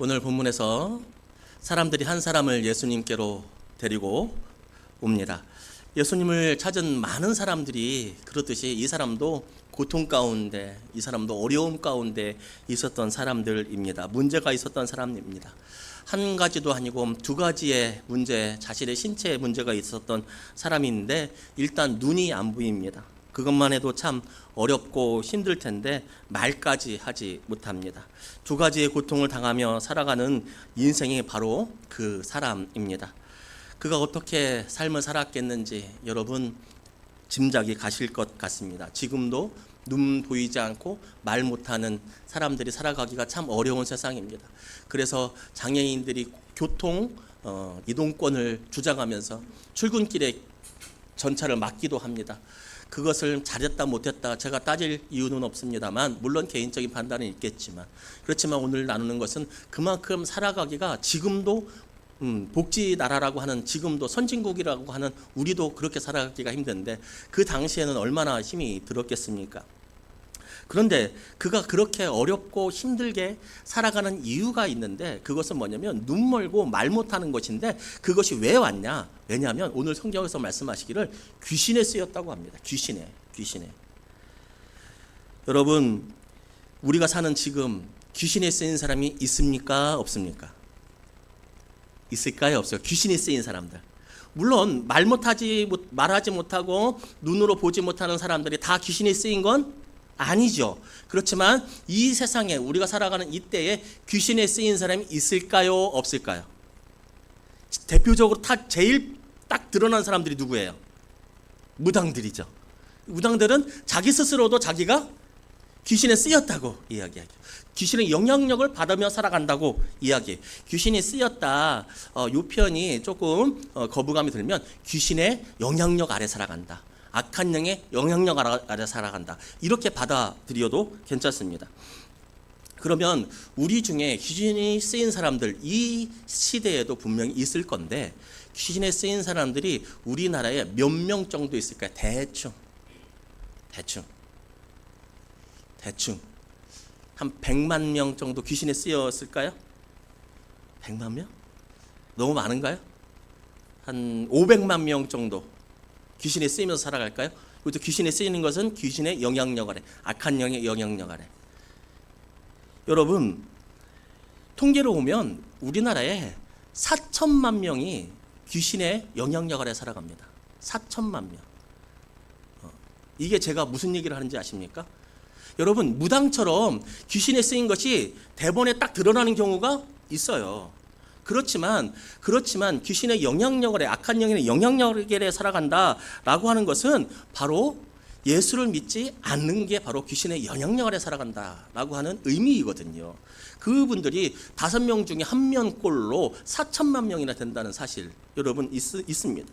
오늘 본문에서 사람들이 한 사람을 예수님께로 데리고 옵니다. 예수님을 찾은 많은 사람들이 그렇듯이 이 사람도 고통 가운데, 이 사람도 어려움 가운데 있었던 사람들입니다. 문제가 있었던 사람입니다. 한 가지도 아니고 두 가지의 문제, 자신의 신체에 문제가 있었던 사람인데 일단 눈이 안 보입니다. 그것만 해도 참 어렵고 힘들 텐데 말까지 하지 못합니다. 두 가지의 고통을 당하며 살아가는 인생이 바로 그 사람입니다. 그가 어떻게 삶을 살았겠는지 여러분 짐작이 가실 것 같습니다. 지금도 눈 보이지 않고 말 못하는 사람들이 살아가기가 참 어려운 세상입니다. 그래서 장애인들이 교통 이동권을 주장하면서 출근길에 전차를 막기도 합니다. 그것을 잘했다 못했다 제가 따질 이유는 없습니다만, 물론 개인적인 판단은 있겠지만, 그렇지만 오늘 나누는 것은 그만큼 살아가기가 지금도 복지 나라라고 하는, 지금도 선진국이라고 하는 우리도 그렇게 살아가기가 힘든데 그 당시에는 얼마나 힘이 들었겠습니까? 그런데 그가 그렇게 어렵고 힘들게 살아가는 이유가 있는데, 그것은 뭐냐면 눈 멀고 말 못하는 것인데, 그것이 왜 왔냐? 왜냐하면 오늘 성경에서 말씀하시기를 귀신에 쓰였다고 합니다. 귀신에. 여러분, 우리가 사는 지금 귀신에 쓰인 사람이 있습니까? 없습니까? 있을까요? 없어요? 귀신에 쓰인 사람들. 물론 말하지 못하고 눈으로 보지 못하는 사람들이 다 귀신에 쓰인 건 아니죠. 그렇지만 이 세상에 우리가 살아가는 이때에 귀신에 쓰인 사람이 있을까요? 없을까요? 대표적으로 제일 딱 드러난 사람들이 누구예요? 무당들이죠. 무당들은 자기 스스로도 자기가 귀신에 쓰였다고 이야기하죠. 귀신의 영향력을 받으며 살아간다고 이야기해요. 귀신이 쓰였다. 이 표현이 조금 거부감이 들면 귀신의 영향력 아래 살아간다. 악한 영의 영향력 아래 살아간다. 이렇게 받아들여도 괜찮습니다. 그러면 우리 중에 귀신이 쓰인 사람들, 이 시대에도 분명히 있을 건데 귀신에 쓰인 사람들이 우리나라에 몇 명 정도 있을까요? 대충 한 100만 명 정도 귀신에 쓰였을까요? 100만 명? 너무 많은가요? 한 500만 명 정도 귀신에 쓰이면서 살아갈까요? 그것도 귀신에 쓰이는 것은 귀신의 영향력 아래, 악한 영의 영향력 아래. 여러분, 통계로 보면 우리나라에 4천만 명이 귀신의 영향력 아래 살아갑니다. 4천만 명. 이게 제가 무슨 얘기를 하는지 아십니까? 여러분, 무당처럼 귀신에 쓰인 것이 대본에 딱 드러나는 경우가 있어요. 그렇지만 귀신의 영향력 아래, 악한 영의 영향력 아래 살아간다라고 하는 것은 바로 예수를 믿지 않는 게 바로 귀신의 영향력 아래 살아간다라고 하는 의미이거든요. 그분들이 5명 중에 1명꼴로 4천만 명이나 된다는 사실 여러분 있습니다.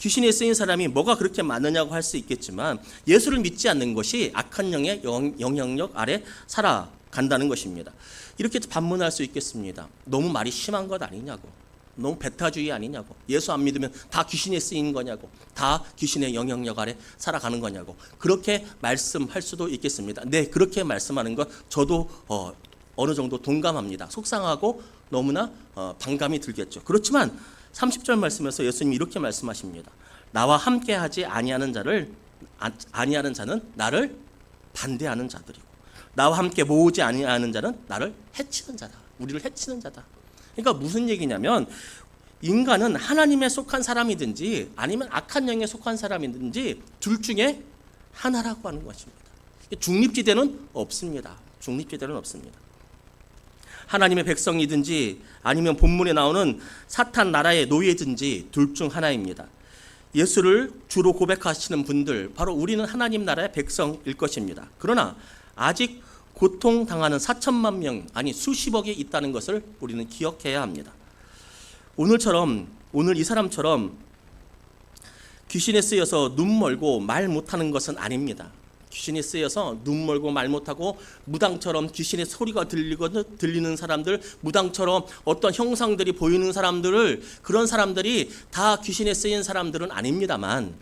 귀신에 쓰인 사람이 뭐가 그렇게 많으냐고 할 수 있겠지만 예수를 믿지 않는 것이 악한 영의 영향력 아래 살아간다는 것입니다. 이렇게 반문할 수 있겠습니다. 너무 말이 심한 것 아니냐고, 너무 배타주의 아니냐고, 예수 안 믿으면 다 귀신에 쓰인 거냐고, 다 귀신의 영향력 아래 살아가는 거냐고, 그렇게 말씀할 수도 있겠습니다. 네, 그렇게 말씀하는 것 저도 어느 정도 동감합니다. 속상하고 너무나 반감이 들겠죠. 그렇지만 30절 말씀에서 예수님이 이렇게 말씀하십니다. 나와 함께하지 아니하는 자는 나를 반대하는 자들이고, 나와 함께 모으지 아니하는 자는 나를 해치는 자다. 우리를 해치는 자다. 그러니까 무슨 얘기냐면, 인간은 하나님에 속한 사람이든지 아니면 악한 영에 속한 사람이든지 둘 중에 하나라고 하는 것입니다. 중립지대는 없습니다. 하나님의 백성이든지 아니면 본문에 나오는 사탄 나라의 노예든지 둘 중 하나입니다. 예수를 주로 고백하시는 분들, 바로 우리는 하나님 나라의 백성일 것입니다. 그러나 아직 고통당하는 4천만 명, 아니 수십억이 있다는 것을 우리는 기억해야 합니다. 오늘 이 사람처럼 귀신에 쓰여서 눈 멀고 말 못하는 것은 아닙니다. 귀신이 쓰여서 눈 멀고 말 못하고 무당처럼 귀신의 소리가 들리는 사람들, 무당처럼 어떤 형상들이 보이는 사람들을, 그런 사람들이 다 귀신에 쓰인 사람들은 아닙니다만,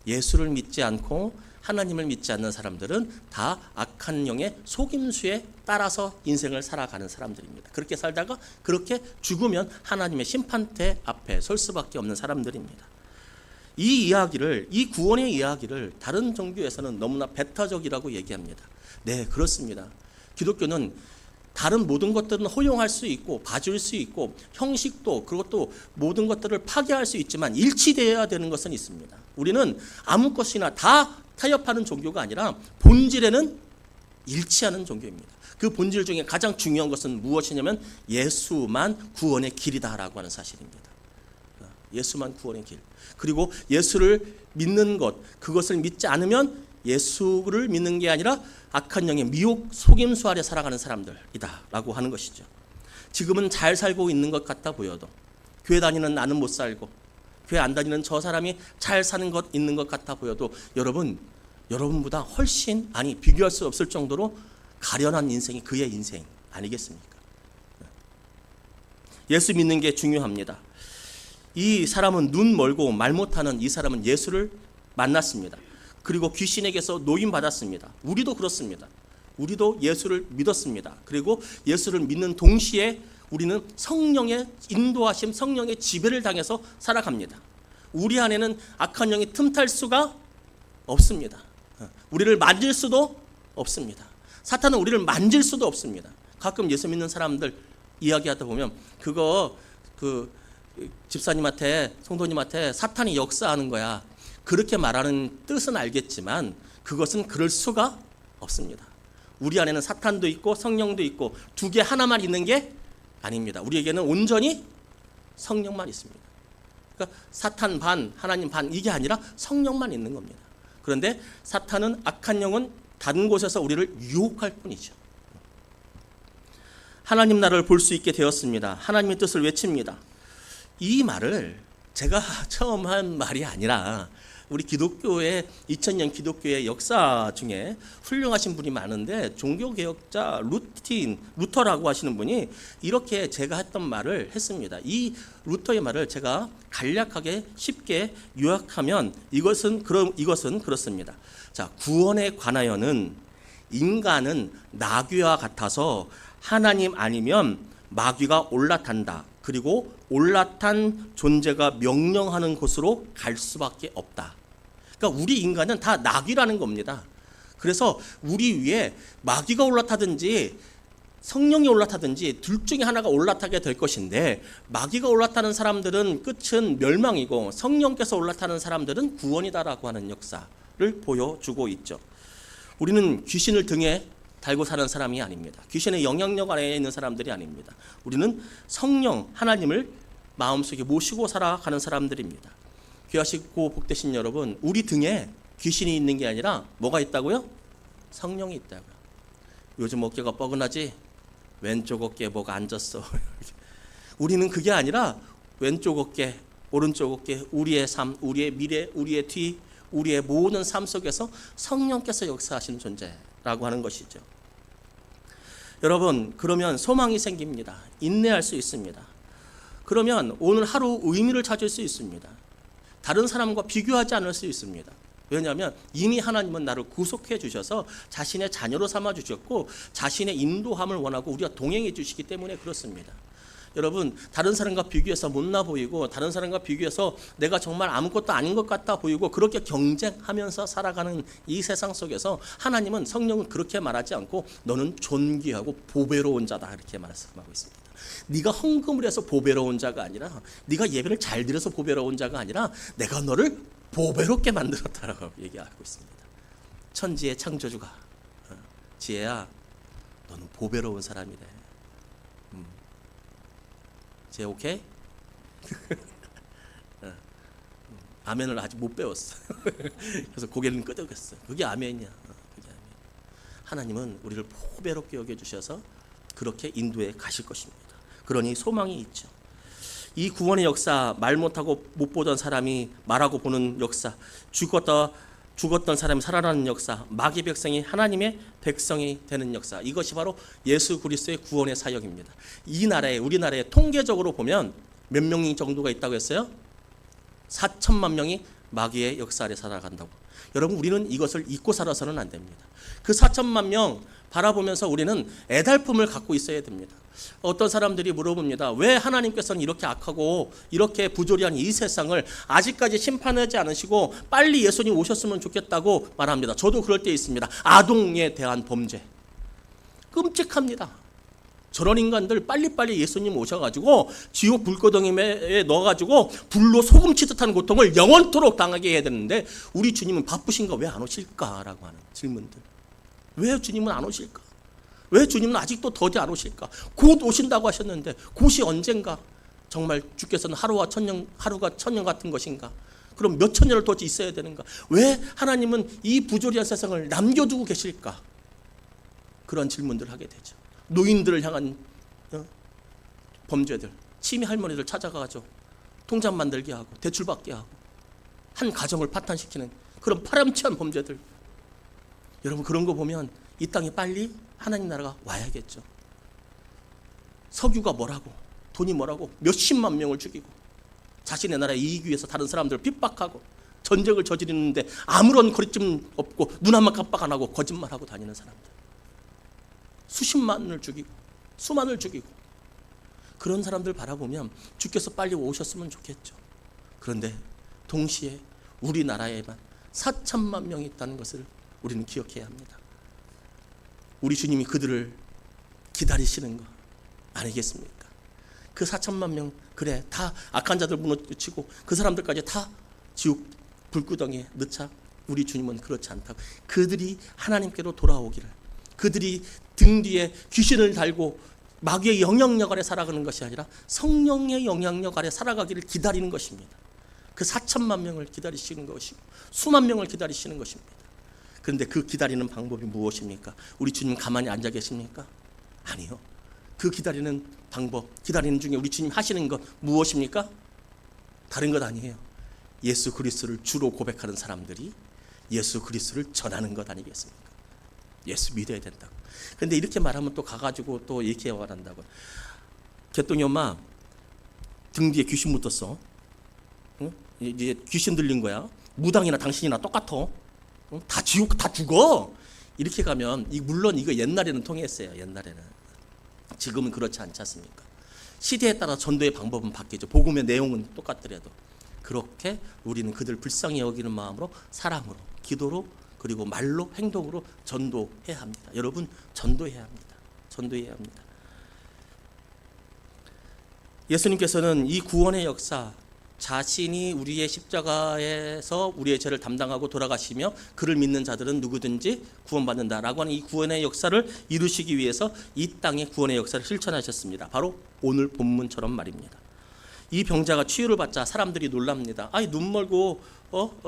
예수를 믿지 않고 하나님을 믿지 않는 사람들은 다 악한 영의 속임수에 따라서 인생을 살아가는 사람들입니다. 그렇게 살다가 그렇게 죽으면 하나님의 심판대 앞에 설 수밖에 없는 사람들입니다. 이 이야기를, 이 구원의 이야기를 다른 종교에서는 너무나 배타적이라고 얘기합니다. 네, 그렇습니다. 기독교는 다른 모든 것들은 허용할 수 있고 봐줄 수 있고 형식도 그것도 모든 것들을 파괴할 수 있지만 일치되어야 되는 것은 있습니다. 우리는 아무 것이나 다 타협하는 종교가 아니라 본질에는 일치하는 종교입니다. 그 본질 중에 가장 중요한 것은 무엇이냐면 예수만 구원의 길이다라고 하는 사실입니다. 예수만 구원의 길. 그리고 예수를 믿는 것, 그것을 믿지 않으면 예수를 믿는 게 아니라 악한 영의 미혹 속임수 아래 살아가는 사람들이다 라고 하는 것이죠. 지금은 잘 살고 있는 것 같아 보여도 교회 다니는 나는 못 살고 교회 안 다니는 저 사람이 잘 사는 것 있는 것 같아 보여도 여러분보다 훨씬, 아니 비교할 수 없을 정도로 가련한 인생이 그의 인생 아니겠습니까? 예수 믿는 게 중요합니다. 이 사람은 눈 멀고 말 못하는 이 사람은 예수를 만났습니다. 그리고 귀신에게서 노임받았습니다. 우리도 그렇습니다. 우리도 예수를 믿었습니다. 그리고 예수를 믿는 동시에 우리는 성령의 인도하심, 성령의 지배를 당해서 살아갑니다. 우리 안에는 악한 영이 틈탈 수가 없습니다. 우리를 만질 수도 없습니다. 사탄은 우리를 만질 수도 없습니다. 가끔 예수 믿는 사람들 이야기하다 보면 집사님한테, 성도님한테 사탄이 역사하는 거야, 그렇게 말하는 뜻은 알겠지만 그것은 그럴 수가 없습니다. 우리 안에는 사탄도 있고 성령도 있고 두 개 하나만 있는 게 아닙니다. 우리에게는 온전히 성령만 있습니다. 그러니까 사탄 반, 하나님 반, 이게 아니라 성령만 있는 겁니다. 그런데 사탄은, 악한 영은 다른 곳에서 우리를 유혹할 뿐이죠. 하나님 나라를 볼 수 있게 되었습니다. 하나님의 뜻을 외칩니다. 이 말을 제가 처음 한 말이 아니라 우리 기독교의 2000년 기독교의 역사 중에 훌륭하신 분이 많은데 종교개혁자 루터라고 하시는 분이 이렇게 제가 했던 말을 했습니다. 이 루터의 말을 제가 간략하게 쉽게 요약하면 이것은 그렇습니다. 자, 구원에 관하여는 인간은 나귀와 같아서 하나님 아니면 마귀가 올라탄다. 그리고 올라탄 존재가 명령하는 곳으로 갈 수밖에 없다. 그러니까 우리 인간은 다 나귀라는 겁니다. 그래서 우리 위에 마귀가 올라타든지 성령이 올라타든지 둘 중에 하나가 올라타게 될 것인데, 마귀가 올라타는 사람들은 끝은 멸망이고 성령께서 올라타는 사람들은 구원이다라고 하는 역사를 보여주고 있죠. 우리는 귀신을 등에 달고 사는 사람이 아닙니다. 귀신의 영향력 아래에 있는 사람들이 아닙니다. 우리는 성령, 하나님을 마음속에 모시고 살아가는 사람들입니다. 귀하시고 복되신 여러분, 우리 등에 귀신이 있는 게 아니라 뭐가 있다고요? 성령이 있다고요. 요즘 어깨가 뻐근하지? 왼쪽 어깨에 뭐가 앉았어. 우리는 그게 아니라 왼쪽 어깨, 오른쪽 어깨, 우리의 삶, 우리의 미래, 우리의 뒤, 우리의 모든 삶 속에서 성령께서 역사하시는 존재라고 하는 것이죠. 여러분, 그러면 소망이 생깁니다. 인내할 수 있습니다. 그러면 오늘 하루 의미를 찾을 수 있습니다. 다른 사람과 비교하지 않을 수 있습니다. 왜냐하면 이미 하나님은 나를 구속해 주셔서 자신의 자녀로 삼아 주셨고 자신의 인도함을 원하고 우리가 동행해 주시기 때문에 그렇습니다. 여러분, 다른 사람과 비교해서 못나 보이고 다른 사람과 비교해서 내가 정말 아무것도 아닌 것 같아 보이고 그렇게 경쟁하면서 살아가는 이 세상 속에서 하나님은, 성령은 그렇게 말하지 않고 너는 존귀하고 보배로운 자다 이렇게 말씀하고 있습니다. 네가 헌금을 해서 보배로운 자가 아니라, 네가 예배를 잘 드려서 보배로운 자가 아니라 내가 너를 보배롭게 만들었다라고 얘기하고 있습니다. 천지의 창조주가, 지혜야, 너는 보배로운 사람이래. 제 오케이? 아멘을 아직 못 배웠어. 그래서 고개를 끄덕였어. 그게 아멘이야. 그게 아멘. 하나님은 우리를 보배롭게 여겨주셔서 그렇게 인도해 가실 것입니다. 그러니 소망이 있죠. 이 구원의 역사, 말 못하고 못 보던 사람이 말하고 보는 역사, 죽었던 사람이 살아나는 역사, 마귀 백성이 하나님의 백성이 되는 역사, 이것이 바로 예수 그리스도의 구원의 사역입니다. 이 나라에, 우리나라에 통계적으로 보면 몇 명이 정도가 있다고 했어요? 4천만 명이 마귀의 역사 아래 살아간다고. 여러분, 우리는 이것을 잊고 살아서는 안 됩니다. 그 4천만 명 바라보면서 우리는 애달픔을 갖고 있어야 됩니다. 어떤 사람들이 물어봅니다. 왜 하나님께서는 이렇게 악하고 이렇게 부조리한 이 세상을 아직까지 심판하지 않으시고 빨리 예수님 오셨으면 좋겠다고 말합니다. 저도 그럴 때 있습니다. 아동에 대한 범죄 끔찍합니다. 저런 인간들 빨리빨리 예수님 오셔가지고 지옥 불구덩이에 넣어가지고 불로 소금 치듯한 고통을 영원토록 당하게 해야 되는데, 우리 주님은 바쁘신가 왜 안 오실까라고 하는 질문들. 왜 주님은 안 오실까? 왜 주님은 아직도 더디 안 오실까? 곧 오신다고 하셨는데 곧이 언젠가? 정말 주께서는 하루가 천년 같은 것인가? 그럼 몇 천년을 더 있어야 되는가? 왜 하나님은 이 부조리한 세상을 남겨두고 계실까? 그런 질문들을 하게 되죠. 노인들을 향한 범죄들, 치매 할머니들 찾아가가지고 통장 만들게 하고 대출받게 하고 한 가정을 파탄시키는 그런 파렴치한 범죄들. 여러분, 그런 거 보면 이 땅에 빨리 하나님 나라가 와야겠죠. 석유가 뭐라고, 돈이 뭐라고, 몇십만 명을 죽이고 자신의 나라의 이익 위해서 다른 사람들을 핍박하고 전쟁을 저지르는데 아무런 거리낌 없고 눈 한번 깜빡 안 하고 거짓말하고 다니는 사람들. 수십만을 죽이고 수만을 죽이고 그런 사람들 바라보면 주께서 빨리 오셨으면 좋겠죠. 그런데 동시에 우리나라에만 4천만 명이 있다는 것을 우리는 기억해야 합니다. 우리 주님이 그들을 기다리시는 거 아니겠습니까? 그 4천만 명, 그래, 다 악한 자들 무너뜨리고 그 사람들까지 다 지옥 불구덩이에 넣자. 우리 주님은 그렇지 않다고. 그들이 하나님께로 돌아오기를, 그들이 등 뒤에 귀신을 달고 마귀의 영향력 아래 살아가는 것이 아니라 성령의 영향력 아래 살아가기를 기다리는 것입니다. 그 4천만 명을 기다리시는 것이고 수만 명을 기다리시는 것입니다. 그런데 그 기다리는 방법이 무엇입니까? 우리 주님 가만히 앉아 계십니까? 아니요. 그 기다리는 방법, 기다리는 중에 우리 주님 하시는 것 무엇입니까? 다른 것 아니에요. 예수 그리스도를 주로 고백하는 사람들이 예수 그리스도를 전하는 것 아니겠습니까? 예수 믿어야 된다고. 그런데 이렇게 말하면 또 가가지고 또 이렇게 말한다고. 개똥이 엄마 등 뒤에 귀신 묻었어. 응? 이제 귀신 들린 거야. 무당이나 당신이나 똑같아. 응? 다 지옥, 다 죽어. 이렇게 가면, 물론 이거 옛날에는 통했어요. 옛날에는. 지금은 그렇지 않지 않습니까? 시대에 따라 전도의 방법은 바뀌죠. 복음의 내용은 똑같더라도. 그렇게 우리는 그들 불쌍히 여기는 마음으로, 사랑으로, 기도로, 그리고 말로, 행동으로 전도해야 합니다. 여러분, 전도해야 합니다. 전도해야 합니다. 예수님께서는 이 구원의 역사, 자신이 우리의 십자가에서 우리의 죄를 담당하고 돌아가시며 그를 믿는 자들은 누구든지 구원받는다라고 하는 이 구원의 역사를 이루시기 위해서 이 땅의 구원의 역사를 실천하셨습니다. 바로 오늘 본문처럼 말입니다. 이 병자가 치유를 받자 사람들이 놀랍니다. 아니, 눈 멀고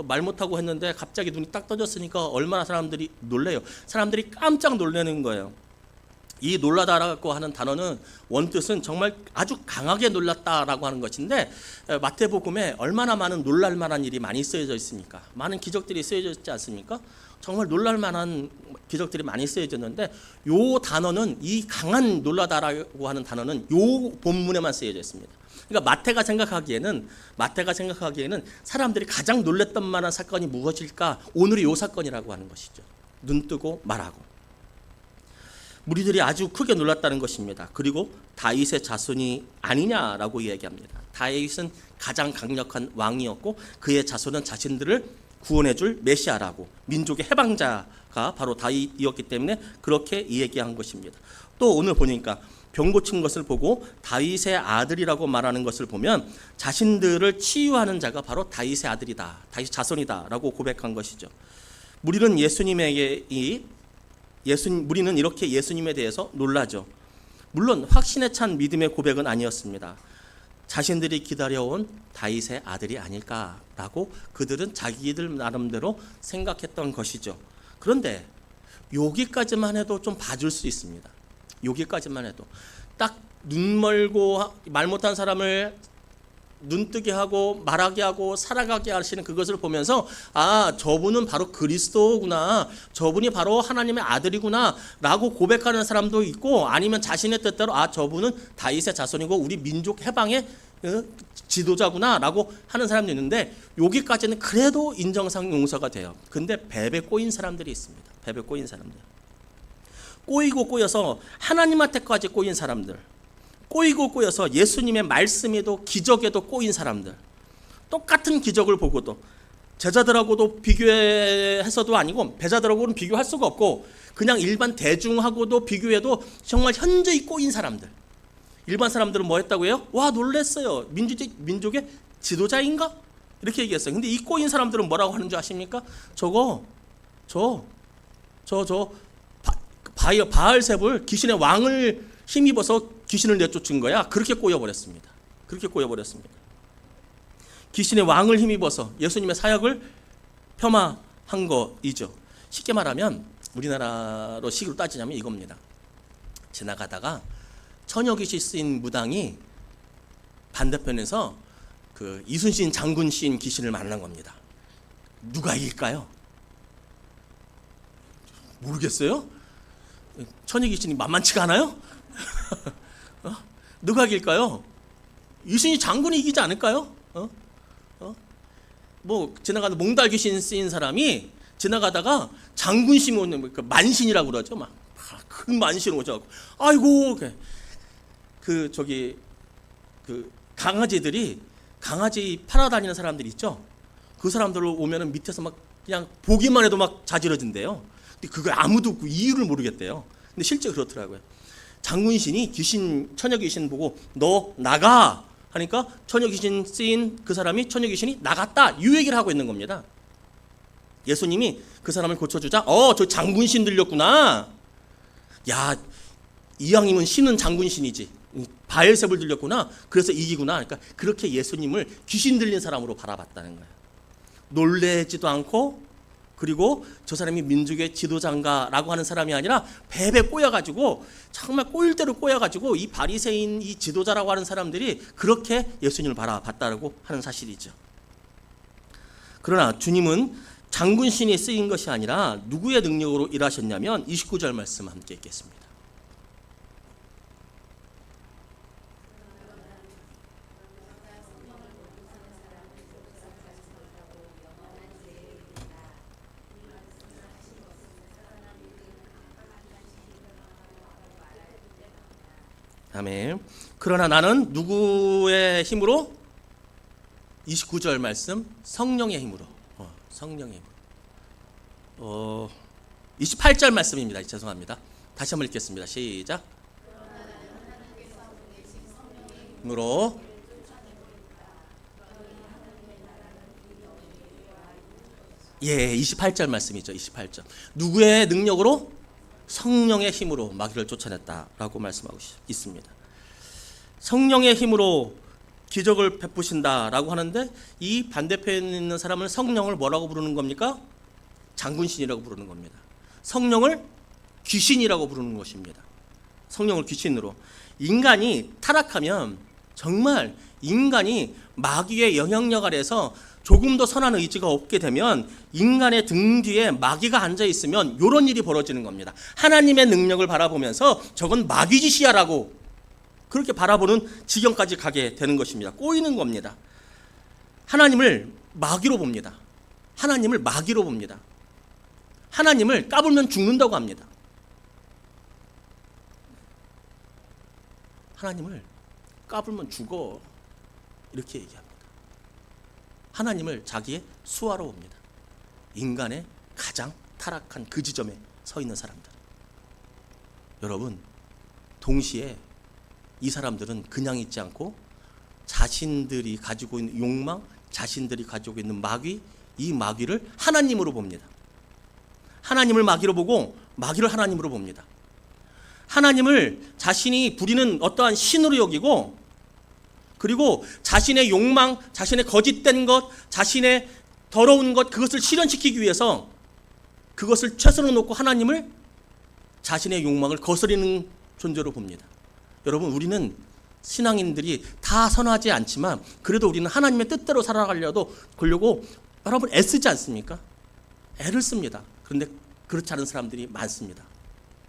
말 못하고 했는데 갑자기 눈이 딱 떠졌으니까 얼마나 사람들이 놀래요. 사람들이 깜짝 놀라는 거예요. 이 놀라다라고 하는 단어는 원뜻은 정말 아주 강하게 놀랐다라고 하는 것인데, 마태복음에 얼마나 많은 놀랄 만한 일이 많이 쓰여져 있습니까? 많은 기적들이 쓰여져 있지 않습니까? 정말 놀랄 만한 기적들이 많이 쓰여졌는데, 요 단어는, 이 강한 놀라다라고 하는 단어는 요 본문에만 쓰여져 있습니다. 그러니까 마태가 생각하기에는 사람들이 가장 놀랬던 만한 사건이 무엇일까? 오늘의 요 사건이라고 하는 것이죠. 눈 뜨고 말하고. 무리들이 아주 크게 놀랐다는 것입니다. 그리고 다윗의 자손이 아니냐라고 이야기합니다. 다윗은 가장 강력한 왕이었고 그의 자손은 자신들을 구원해줄 메시아라고, 민족의 해방자가 바로 다윗이었기 때문에 그렇게 이야기한 것입니다. 또 오늘 보니까 병 고친 것을 보고 다윗의 아들이라고 말하는 것을 보면 자신들을 치유하는 자가 바로 다윗의 아들이다, 다윗 자손이다 라고 고백한 것이죠. 무리는 무리는 이렇게 예수님에 대해서 놀라죠. 물론 확신에 찬 믿음의 고백은 아니었습니다. 자신들이 기다려온 다윗의 아들이 아닐까라고 그들은 자기들 나름대로 생각했던 것이죠. 그런데 여기까지만 해도 좀 봐줄 수 있습니다. 여기까지만 해도 딱 눈 멀고 말 못한 사람을 눈뜨게 하고 말하게 하고 살아가게 하시는 그것을 보면서, 아, 저분은 바로 그리스도구나, 저분이 바로 하나님의 아들이구나 라고 고백하는 사람도 있고, 아니면 자신의 뜻대로 아, 저분은 다윗의 자손이고 우리 민족 해방의 지도자구나라고 하는 사람도 있는데 여기까지는 그래도 인정상 용서가 돼요. 근데 뱀에 꼬인 사람들이 있습니다. 뱀에 꼬인 사람들. 꼬이고 꼬여서 하나님한테까지 꼬인 사람들. 꼬이고 꼬여서 예수님의 말씀에도 기적에도 꼬인 사람들. 똑같은 기적을 보고도 제자들하고도 비교해서도 아니고 배자들하고는 비교할 수가 없고 그냥 일반 대중하고도 비교해도 정말 현저히 꼬인 사람들. 일반 사람들은 뭐 했다고 해요? 와, 놀랬어요. 민족의 지도자인가? 이렇게 얘기했어요. 근데 이 꼬인 사람들은 뭐라고 하는 줄 아십니까? 바알셉을 귀신의 왕을 힘입어서 귀신을 내쫓은 거야. 그렇게 꼬여버렸습니다. 그렇게 꼬여버렸습니다. 귀신의 왕을 힘입어서 예수님의 사역을 폄하한 거이죠. 쉽게 말하면 우리나라로 식으로 따지자면 이겁니다. 지나가다가 처녀귀신 쓰인 무당이 반대편에서 그 이순신 장군 씬 귀신을 만난 겁니다. 누가 이길까요? 모르겠어요? 처녀귀신이 만만치가 않아요? 누가 이길까요? 이순신 장군이 이기지 않을까요? 뭐 지나가다 몽달 귀신 쓰인 사람이 지나가다가 장군신 오는 그 만신이라고 그러죠. 막 큰 만신 오죠. 아이고 그 강아지들이 강아지 팔아다니는 사람들 있죠. 그 사람들 오면은 밑에서 막 그냥 보기만 해도 막 자지러진대요. 근데 그걸 아무도 그 이유를 모르겠대요. 근데 실제 그렇더라고요. 장군신이 처녀 귀신 보고 너 나가 하니까 처녀 귀신 쓰인 그 사람이 처녀 귀신이 나갔다 이 얘기를 하고 있는 겁니다. 예수님이 그 사람을 고쳐주자 저 장군신 들렸구나. 야, 이왕이면 신은 장군신이지. 바엘셉을 들렸구나. 그래서 이기구나. 그러니까 그렇게 예수님을 귀신 들린 사람으로 바라봤다는 거예요. 놀래지도 않고 그리고 저 사람이 민족의 지도자인가라고 하는 사람이 아니라 뱀에 꼬여가지고 정말 꼬일 대로 꼬여가지고 이 바리새인 이 지도자라고 하는 사람들이 그렇게 예수님을 바라봤다고 하는 사실이죠. 그러나 주님은 장군신이 쓰인 것이 아니라 누구의 능력으로 일하셨냐면 29절 말씀 함께 읽겠습니다. 아멘. 그러나 나는 누구의 힘으로? 29절 말씀 성령의 힘으로. 성령의 힘으로. 28절 말씀입니다. 죄송합니다. 다시 한번 읽겠습니다. 시작. 힘으로. 예, 28절 말씀이죠. 28절. 누구의 능력으로? 성령의 힘으로 마귀를 쫓아냈다라고 말씀하고 있습니다. 성령의 힘으로 기적을 베푸신다라고 하는데 이 반대편에 있는 사람은 성령을 뭐라고 부르는 겁니까? 장군신이라고 부르는 겁니다. 성령을 귀신이라고 부르는 것입니다. 성령을 귀신으로. 인간이 타락하면 정말 인간이 마귀의 영향력 아래서 조금 더 선한 의지가 없게 되면 인간의 등 뒤에 마귀가 앉아 있으면 이런 일이 벌어지는 겁니다. 하나님의 능력을 바라보면서 저건 마귀 짓이야라고 그렇게 바라보는 지경까지 가게 되는 것입니다. 꼬이는 겁니다. 하나님을 마귀로 봅니다. 하나님을 마귀로 봅니다. 하나님을 까불면 죽는다고 합니다. 하나님을 까불면 죽어 이렇게 얘기합니다. 하나님을 자기의 수하로 봅니다. 인간의 가장 타락한 그 지점에 서 있는 사람들. 여러분, 동시에 이 사람들은 그냥 있지 않고 자신들이 가지고 있는 욕망, 자신들이 가지고 있는 마귀, 이 마귀를 하나님으로 봅니다. 하나님을 마귀로 보고 마귀를 하나님으로 봅니다. 하나님을 자신이 부리는 어떠한 신으로 여기고 그리고 자신의 욕망, 자신의 거짓된 것, 자신의 더러운 것 그것을 실현시키기 위해서 그것을 최선으로 놓고 하나님을 자신의 욕망을 거스리는 존재로 봅니다. 여러분, 우리는 신앙인들이 다 선하지 않지만 그래도 우리는 하나님의 뜻대로 살아가려고 여러분 애쓰지 않습니까? 애를 씁니다. 그런데 그렇지 않은 사람들이 많습니다.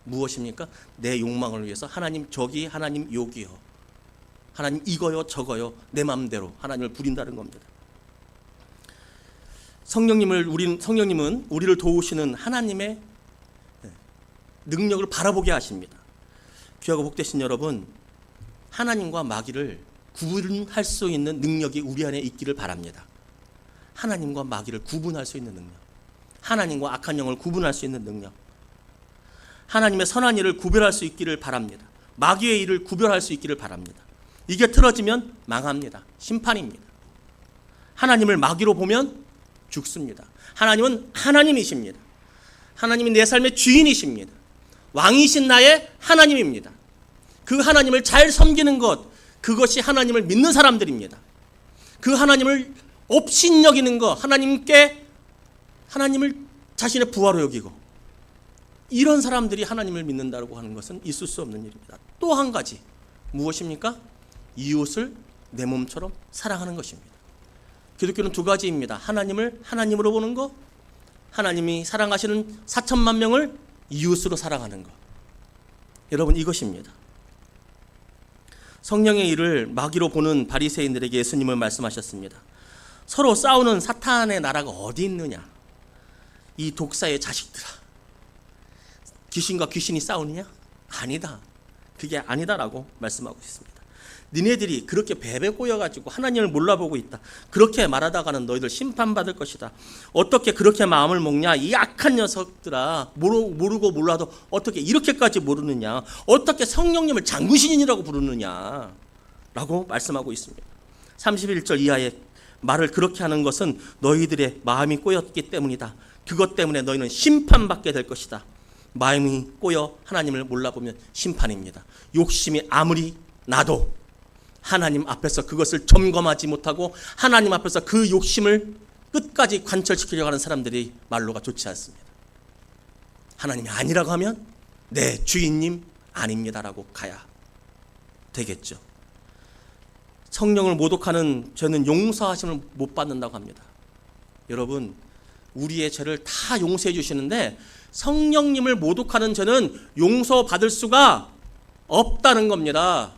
무엇입니까? 내 욕망을 위해서 하나님 저기 하나님 여기요. 하나님 이거요 저거요 내 마음대로 하나님을 부린다는 겁니다. 성령님은 우리를 도우시는 하나님의 능력을 바라보게 하십니다. 귀하고 복되신 여러분, 하나님과 마귀를 구분할 수 있는 능력이 우리 안에 있기를 바랍니다. 하나님과 마귀를 구분할 수 있는 능력, 하나님과 악한 영을 구분할 수 있는 능력, 하나님의 선한 일을 구별할 수 있기를 바랍니다. 마귀의 일을 구별할 수 있기를 바랍니다. 이게 틀어지면 망합니다. 심판입니다. 하나님을 마귀로 보면 죽습니다. 하나님은 하나님이십니다. 하나님이 내 삶의 주인이십니다. 왕이신 나의 하나님입니다. 그 하나님을 잘 섬기는 것, 그것이 하나님을 믿는 사람들입니다. 그 하나님을 업신여기는 것, 하나님을 자신의 부하로 여기고, 이런 사람들이 하나님을 믿는다고 하는 것은 있을 수 없는 일입니다. 또 한 가지, 무엇입니까? 이웃을 내 몸처럼 사랑하는 것입니다. 기독교는 두 가지입니다. 하나님을 하나님으로 보는 것, 하나님이 사랑하시는 4천만 명을 이웃으로 사랑하는 것. 여러분, 이것입니다. 성령의 일을 마귀로 보는 바리새인들에게 예수님은 말씀하셨습니다. 서로 싸우는 사탄의 나라가 어디 있느냐? 이 독사의 자식들아, 귀신과 귀신이 싸우느냐? 아니다. 그게 아니다라고 말씀하고 있습니다. 니네들이 그렇게 베베 꼬여가지고 하나님을 몰라보고 있다. 그렇게 말하다가는 너희들 심판받을 것이다. 어떻게 그렇게 마음을 먹냐? 이 악한 녀석들아, 모르고 몰라도 어떻게 이렇게까지 모르느냐? 어떻게 성령님을 장구신이라고 부르느냐? 라고 말씀하고 있습니다. 31절 이하의 말을 그렇게 하는 것은 너희들의 마음이 꼬였기 때문이다. 그것 때문에 너희는 심판받게 될 것이다. 마음이 꼬여 하나님을 몰라보면 심판입니다. 욕심이 아무리 나도 하나님 앞에서 그것을 점검하지 못하고 하나님 앞에서 그 욕심을 끝까지 관철시키려고 하는 사람들이 말로가 좋지 않습니다. 하나님이 아니라고 하면 네, 주인님 아닙니다라고 가야 되겠죠. 성령을 모독하는 죄는 용서하심을 못 받는다고 합니다. 여러분, 우리의 죄를 다 용서해 주시는데 성령님을 모독하는 죄는 용서받을 수가 없다는 겁니다.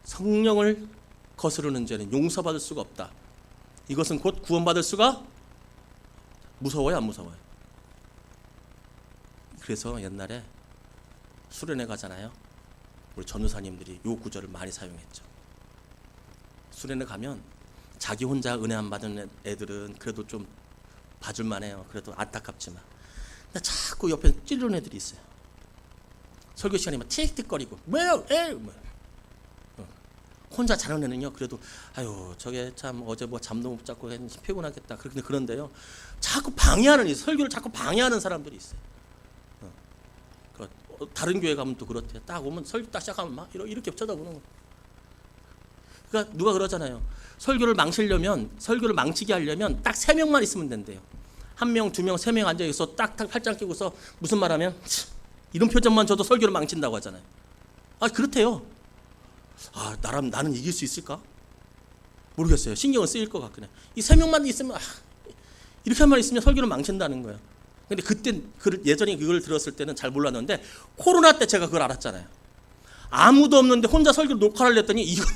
성령을 거스르는 죄는 용서받을 수가 없다. 이것은 곧 구원받을 수가 무서워요, 안 무서워요? 그래서 옛날에 수련회 가잖아요. 우리 전도사님들이 요 구절을 많이 사용했죠. 수련회 가면 자기 혼자 은혜 안 받은 애들은 그래도 좀 봐줄만 해요. 그래도 안타깝지만. 근데 자꾸 옆에 찌르는 애들이 있어요. 설교 시간에 막 틱틱거리고 뭐야? 혼자 자는 애는요, 그래도 아유 저게 참 어제 뭐 잠도 못 자고 피곤하겠다. 그런데요, 자꾸 방해하는, 설교를 자꾸 방해하는 사람들이 있어요. 다른 교회 가면 또 그렇대요. 딱 오면 설교 딱 시작하면 막 이렇게 쳐다보는 거예요. 그러니까 누가 그러잖아요. 설교를 망치게 하려면 딱 3명만 있으면 된대요. 1명, 2명, 3명 앉아 있어 딱 팔짱 끼고서 무슨 말하면 이런 표정만 줘도 설교를 망친다고 하잖아요. 아, 그렇대요. 아, 나는 이길 수 있을까? 모르겠어요. 신경은 쓰일 것 같긴 해. 이 3명만 있으면 이렇게만 있으면 설교를 망친다는 거예요. 근데 그때 예전에 그걸 들었을 때는 잘 몰랐는데 코로나 때 제가 그걸 알았잖아요. 아무도 없는데 혼자 설교를 녹화를 했더니 이거는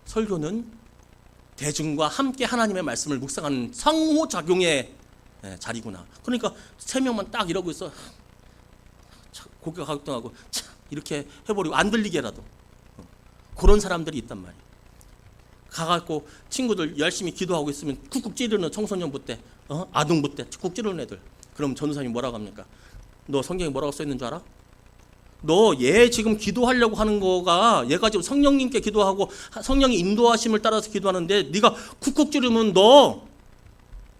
설교는 대중과 함께 하나님의 말씀을 묵상하는 상호작용의 자리구나. 그러니까 3명만 딱 이러고 있어. 고개가 가격등하고 이렇게 해버리고 안 들리게라도. 그런 사람들이 있단 말이에요. 가갖고 친구들 열심히 기도하고 있으면 쿡쿡 찌르는 청소년부 때, 아동부 때 쿡쿡 찌르는 애들. 그럼 전도사님이 뭐라고 합니까? 너 성경에 뭐라고 써 있는 줄 알아? 너 얘 지금 기도하려고 하는 거가, 얘가 지금 성령님께 기도하고 성령의 인도하심을 따라서 기도하는데 네가 쿡쿡 찌르면 너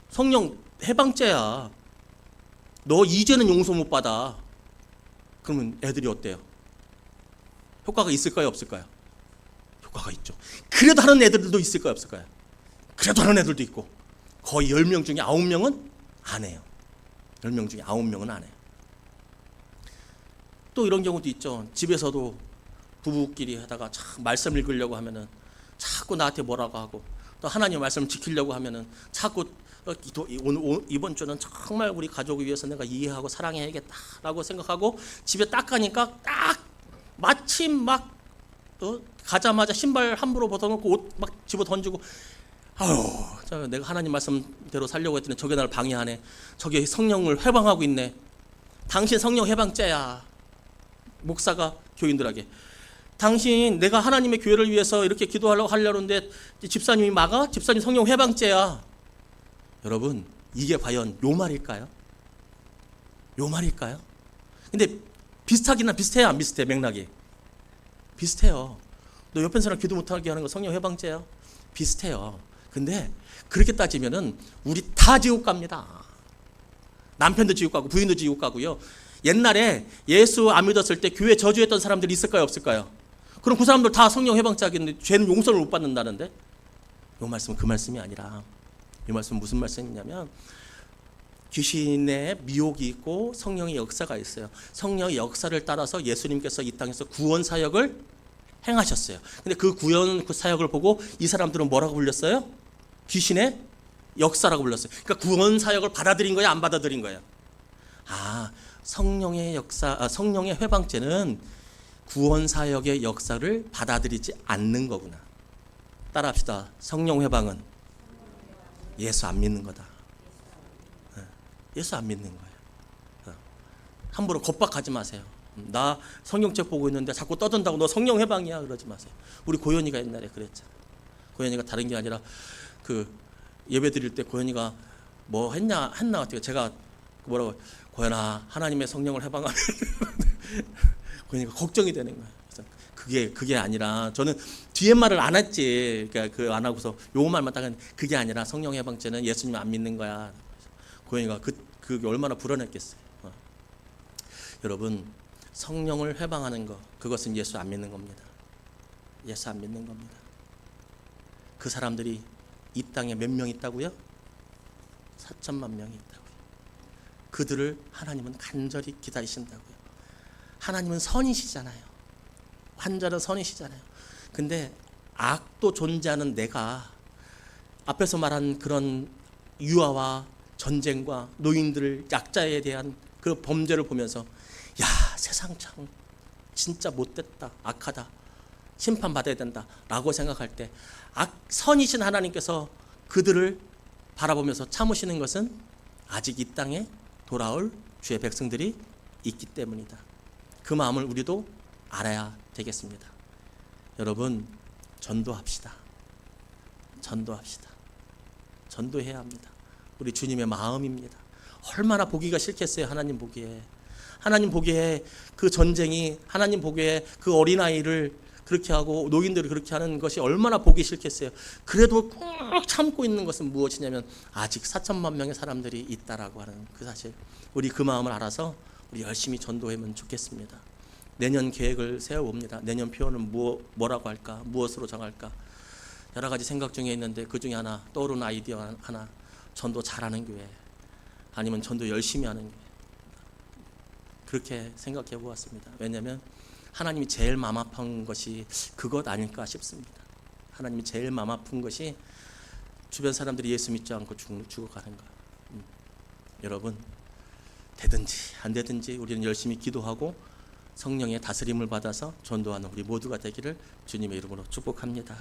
성령 해방죄야. 너 이제는 용서 못 받아. 그러면 애들이 어때요? 효과가 있을까요, 없을까요? 효과가 있죠. 그래도 하는 애들도 있을까요, 없을까요? 그래도 하는 애들도 있고, 거의 10명 중에 9명은 안 해요. 10명 중에 9명은 안 해요. 또 이런 경우도 있죠. 집에서도 부부끼리 하다가 참 말씀 읽으려고 하면은 자꾸 나한테 뭐라고 하고, 또 하나님의 말씀을 지키려고 하면은 자꾸 이번 주는 정말 우리 가족을 위해서 내가 이해하고 사랑해야겠다라고 생각하고 집에 딱 가니까 딱 마침 막 가자마자 신발 함부로 벗어놓고 옷 막 집어 던지고, 아유, 내가 하나님 말씀대로 살려고 했더니 저게 날 방해하네. 저게 성령을 해방하고 있네. 당신 성령 해방죄야. 목사가 교인들에게, 당신 내가 하나님의 교회를 위해서 이렇게 기도하려고 하려는데 집사님이 막아? 집사님 성령 해방죄야. 여러분, 이게 과연 요 말일까요? 요 말일까요? 근데 비슷하기는 비슷해요, 안 비슷해? 맥락이 비슷해요. 너 옆에 사람 기도 못하게 하는 거 성령 해방죄야? 비슷해요. 근데 그렇게 따지면은 우리 다 지옥 갑니다. 남편도 지옥 가고 부인도 지옥 가고요. 옛날에 예수 안 믿었을 때 교회 저주했던 사람들이 있을까요, 없을까요? 그럼 그 사람들 다 성령 해방죄하겠는데 죄는 용서를 못 받는다는데? 이 말씀은 그 말씀이 아니라, 이 말씀은 무슨 말씀이냐면 귀신의 미혹이 있고 성령의 역사가 있어요. 성령의 역사를 따라서 예수님께서 이 땅에서 구원 사역을 행하셨어요. 근데 그 구원 사역을 보고 이 사람들은 뭐라고 불렸어요? 귀신의 역사라고 불렀어요. 그러니까 구원 사역을 받아들인 거야, 안 받아들인 거야? 성령의 역사, 성령의 회방죄는 구원 사역의 역사를 받아들이지 않는 거구나. 따라합시다. 성령 회방은 예수 안 믿는 거다. 예수 안 믿는 거예요. 함부로 겁박하지 마세요. 나 성경책 보고 있는데 자꾸 떠든다고 너 성령 회방이야 그러지 마세요. 우리 고현이가 옛날에 그랬잖아. 고현이가 다른 게 아니라 그 예배 드릴 때 고현이가 뭐 했나 어떻게 제가 뭐라고, 고현아 하나님의 성령을 해방하면 고현이가 걱정이 되는 거예요. 그래서 그게 아니라, 저는 뒤에 말을 안 했지. 그러니까 그 안 하고서 요 말만 딱 했는데, 그게 아니라 성령 해방죄는 예수님 안 믿는 거야. 고현이가 그게 얼마나 불안했겠어요. 여러분, 성령을 회방하는 것, 그것은 예수 안 믿는 겁니다. 예수 안 믿는 겁니다. 그 사람들이 이 땅에 몇 명 있다고요? 4천만 명이 있다고요. 그들을 하나님은 간절히 기다리신다고요. 하나님은 선이시잖아요. 완전한 선이시잖아요. 근데 악도 존재하는 내가 앞에서 말한 그런 유아와 전쟁과 노인들, 약자에 대한 그 범죄를 보면서, 야, 세상 참 진짜 못됐다, 악하다, 심판받아야 된다 라고 생각할 때, 선이신 하나님께서 그들을 바라보면서 참으시는 것은 아직 이 땅에 돌아올 주의 백성들이 있기 때문이다. 그 마음을 우리도 알아야 되겠습니다. 여러분, 전도합시다. 전도합시다. 전도해야 합니다. 우리 주님의 마음입니다. 얼마나 보기가 싫겠어요. 하나님 보기에. 하나님 보기에 그 전쟁이, 하나님 보기에 그 어린아이를 그렇게 하고 노인들을 그렇게 하는 것이 얼마나 보기 싫겠어요. 그래도 꾹 참고 있는 것은 무엇이냐면 아직 4천만 명의 사람들이 있다라고 하는 그 사실. 우리 그 마음을 알아서 우리 열심히 전도하면 좋겠습니다. 내년 계획을 세워봅니다. 내년 표현은 뭐라고 할까? 무엇으로 정할까? 여러 가지 생각 중에 있는데 그 중에 하나, 떠오르는 아이디어 하나, 전도 잘하는 교회, 아니면 전도 열심히 하는 교회. 그렇게 생각해 보았습니다. 왜냐하면 하나님이 제일 마음 아픈 것이 그것 아닐까 싶습니다. 하나님이 제일 마음 아픈 것이 주변 사람들이 예수 믿지 않고 죽어가는 것. 여러분, 되든지 안 되든지 우리는 열심히 기도하고 성령의 다스림을 받아서 전도하는 우리 모두가 되기를 주님의 이름으로 축복합니다.